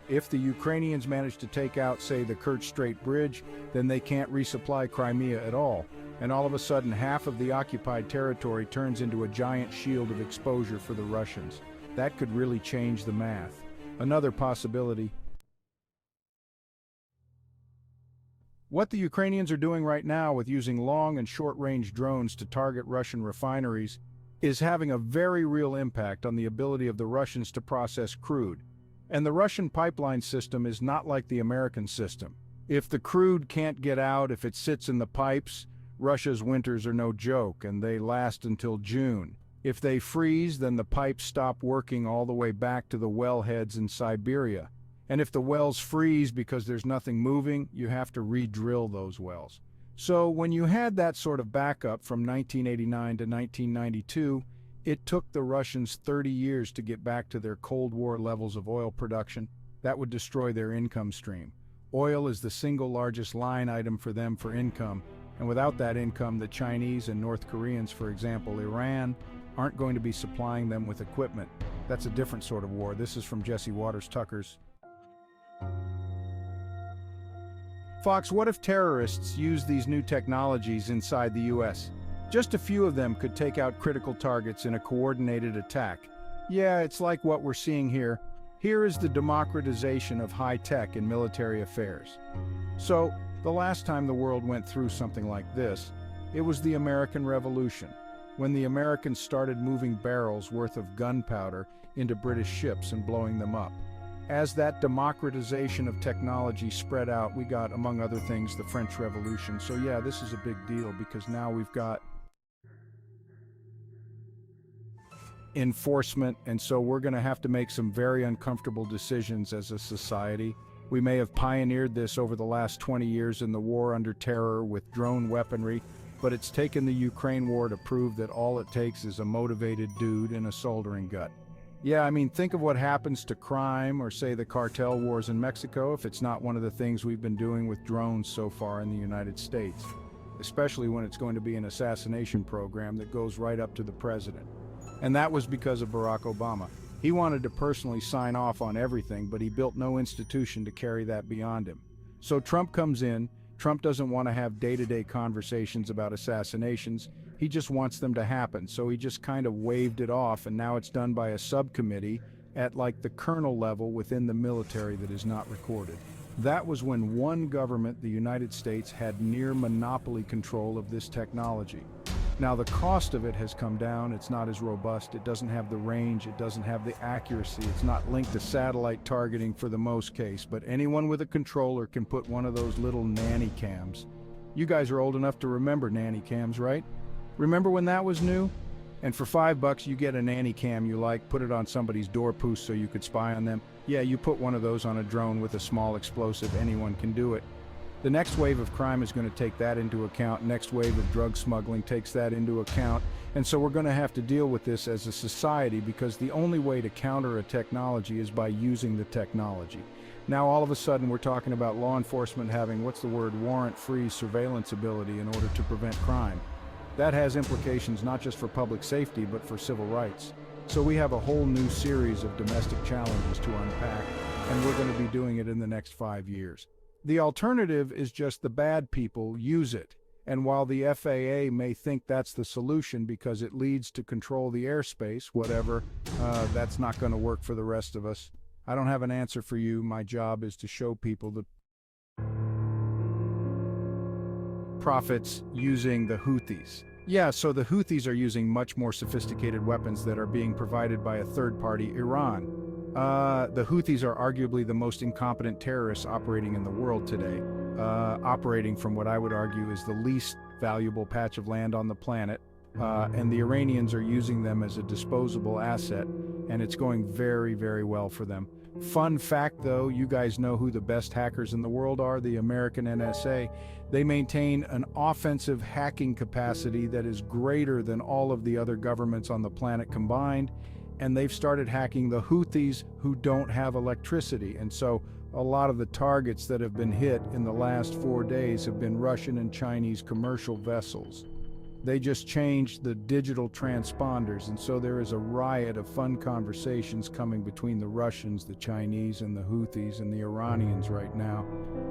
If the Ukrainians manage to take out, say, the Kerch Strait Bridge, then they can't resupply Crimea at all. And all of a sudden, half of the occupied territory turns into a giant shield of exposure for the Russians. That could really change the math. Another possibility. What the Ukrainians are doing right now with using long and short-range drones to target Russian refineries is having a very real impact on the ability of the Russians to process crude. And the Russian pipeline system is not like the American system. If the crude can't get out, if it sits in the pipes, Russia's winters are no joke, and they last until June. If they freeze, then the pipes stop working all the way back to the wellheads in Siberia. And if the wells freeze because there's nothing moving, you have to re-drill those wells. So when you had that sort of backup from 1989 to 1992, it took the Russians 30 years to get back to their Cold War levels of oil production. That would destroy their income stream. Oil is the single largest line item for them for income, and without that income, the Chinese and North Koreans, for example, Iran, aren't going to be supplying them with equipment. That's a different sort of war. This is from Jesse Waters Tucker's. Fox, what if terrorists use these new technologies inside the U.S.? Just a few of them could take out critical targets in a coordinated attack. Yeah, it's like what we're seeing here. Here is the democratization of high-tech in military affairs. So, the last time the world went through something like this, it was the American Revolution, when the Americans started moving barrels worth of gunpowder into British ships and blowing them up. As that democratization of technology spread out, we got, among other things, the French Revolution. So yeah, this is a big deal because now we've got enforcement, and so we're going to have to make some very uncomfortable decisions as a society. We may have pioneered this over the last 20 years in the war under terror with drone weaponry, but it's taken the Ukraine war to prove that all it takes is a motivated dude and a soldering gut. Yeah, I mean, think of what happens to crime or, say, the cartel wars in Mexico if it's not one of the things we've been doing with drones so far in the United States, especially when it's going to be an assassination program that goes right up to the president. And that was because of Barack Obama. He wanted to personally sign off on everything, but he built no institution to carry that beyond him. So Trump comes in. Trump doesn't want to have day-to-day conversations about assassinations. He just wants them to happen, so he just kind of waved it off, and now it's done by a subcommittee at like the colonel level within the military that is not recorded. That was when one government, the United States, had near monopoly control of this technology. Now the cost of it has come down. It's not as robust. It doesn't have the range. It doesn't have the accuracy. It's not linked to satellite targeting for the most case, but anyone with a controller can put one of those little nanny cams. You guys are old enough to remember nanny cams, right? Remember when that was new? And for $5 you get a nanny cam you like, put it on somebody's doorpost so you could spy on them. Yeah, you put one of those on a drone with a small explosive, anyone can do it. The next wave of crime is going to take that into account. Next wave of drug smuggling takes that into account. And so we're going to have to deal with this as a society because the only way to counter a technology is by using the technology. Now all of a sudden we're talking about law enforcement having, warrant-free surveillance ability in order to prevent crime. That has implications not just for public safety but for civil rights. So we have a whole new series of domestic challenges to unpack, and we're going to be doing it in the next 5 years. The alternative is just the bad people use it. And while the FAA may think that's the solution because it leads to control the airspace, whatever, that's not going to work for the rest of us. I don't have an answer for you. My job is to show people the profits using the Houthis. Yeah, so the Houthis are using much more sophisticated weapons that are being provided by a third party, Iran. The Houthis are arguably the most incompetent terrorists operating in the world today, operating from what I would argue is the least valuable patch of land on the planet, and the Iranians are using them as a disposable asset, and it's going very, very well for them. Fun fact though, you guys know who the best hackers in the world are? The American NSA. They maintain an offensive hacking capacity that is greater than all of the other governments on the planet combined, and they've started hacking the Houthis who don't have electricity. And so a lot of the targets that have been hit in the last 4 days have been Russian and Chinese commercial vessels. They just changed the digital transponders, and so there is a riot of fun conversations coming between the Russians, the Chinese, and the Houthis and the Iranians right now.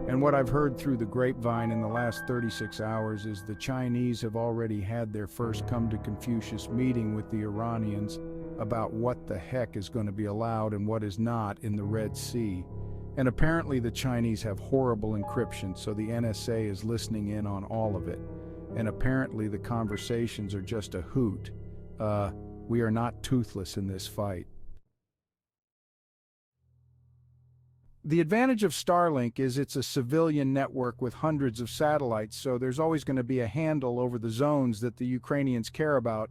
And what I've heard through the grapevine in the last 36 hours is the Chinese have already had their first come to Confucius meeting with the Iranians about what the heck is going to be allowed and what is not in the Red Sea. And apparently the Chinese have horrible encryption, so the NSA is listening in on all of it. And apparently the conversations are just a hoot. We are not toothless in this fight. The advantage of Starlink is it's a civilian network with hundreds of satellites, so there's always going to be a handle over the zones that the Ukrainians care about.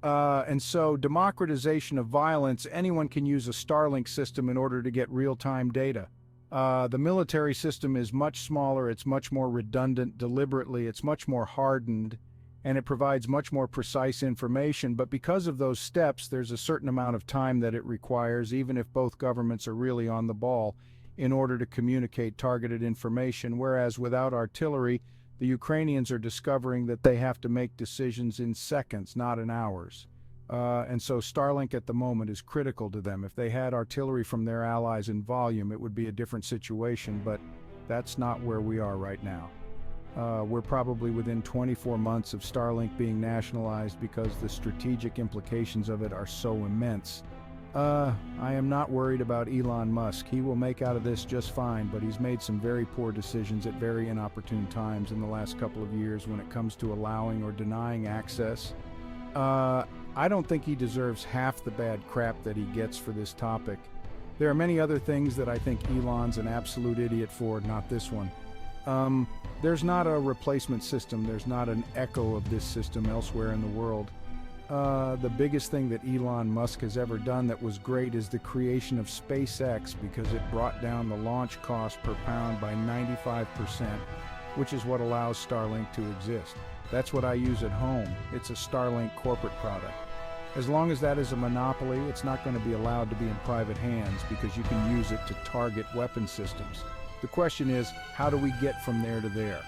And so democratization of violence, anyone can use a Starlink system in order to get real-time data. The military system is much smaller, it's much more redundant deliberately, it's much more hardened, and it provides much more precise information. But because of those steps, there's a certain amount of time that it requires, even if both governments are really on the ball, in order to communicate targeted information. Whereas without artillery, the Ukrainians are discovering that they have to make decisions in seconds, not in hours. And so Starlink at the moment is critical to them. If they had artillery from their allies in volume, it would be a different situation, but that's not where we are right now. We're probably within 24 months of Starlink being nationalized because the strategic implications of it are so immense. I am not worried about Elon Musk. He will make out of this just fine, but he's made some very poor decisions at very inopportune times in the last couple of years when it comes to allowing or denying access. I don't think he deserves half the bad crap that he gets for this topic. There are many other things that I think Elon's an absolute idiot for, not this one. There's not a replacement system, there's not an echo of this system elsewhere in the world. The biggest thing that Elon Musk has ever done that was great is the creation of SpaceX, because it brought down the launch cost per pound by 95%, which is what allows Starlink to exist. That's what I use at home. It's a Starlink corporate product. As long as that is a monopoly, it's not going to be allowed to be in private hands because you can use it to target weapon systems. The question is, how do we get from there to there?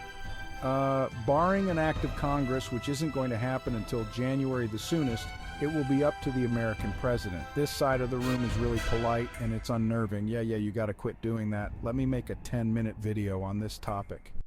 Barring an act of Congress, which isn't going to happen until January the soonest, it will be up to the American president. This side of the room is really polite and it's unnerving. Yeah, you gotta quit doing that. Let me make a 10-minute video on this topic.